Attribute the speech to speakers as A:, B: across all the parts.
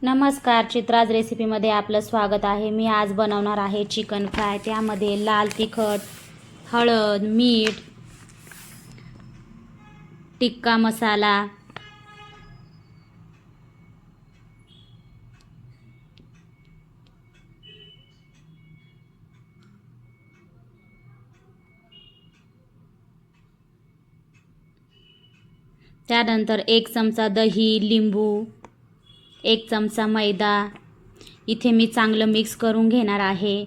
A: नमस्कार, चित्राज रेसिपीमध्ये आपलं स्वागत आहे। मी आज बनवणार आहे चिकन फ्राय। त्यामध्ये लाल तिखट, हळद, मीठ, टिक्का मसाला, त्यानंतर 1 चमचा दही, लिंबू, 1 चमचा मैदा इथे मी चांगलं मिक्स करून घेणार आहे।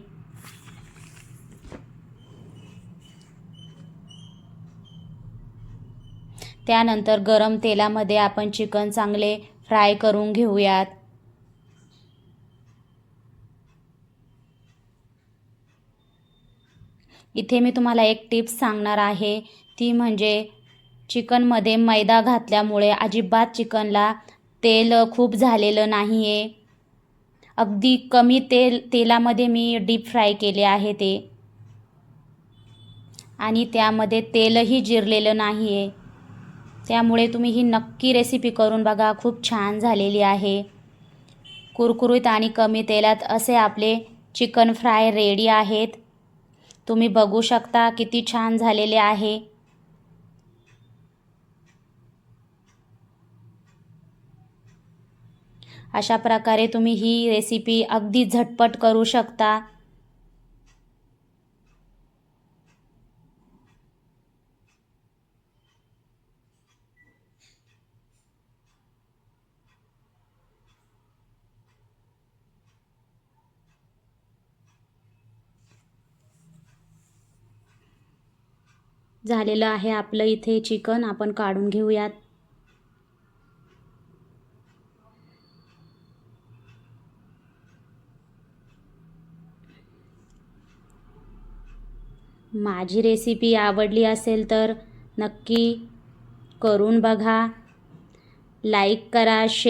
A: त्यानंतर गरम तेलामध्ये आपण चिकन चांगले फ्राय करून घेऊयात। इथे मी तुम्हाला एक टिप्स सांगणार आहे, ती म्हणजे चिकनमध्ये मैदा घातल्यामुळे अजिबात चिकनला तेल खूप झालेलं नाही आहे। अगदी कमी तेलामध्ये मी डीप फ्राय केले आहे ते, आणि त्यामध्ये तेलही जिरलेलं नाही आहे। त्यामुळे तुम्ही ही नक्की रेसिपी करून बघा, खूप छान झालेली आहे। कुरकुरीत आणि कमी तेलात असे आपले चिकन फ्राय रेडी आहेत। तुम्ही बघू शकता किती छान झालेले आहे। अशा प्रकारे तुम्ही ही रेसिपी अगदी झटपट करू शकता। झालेलं आहे आपलं इथे चिकन, आपण काढून घेऊयात। माझी रेसिपी आवडली असेल तर नक्की करून बघा, लाईक करा, शेअर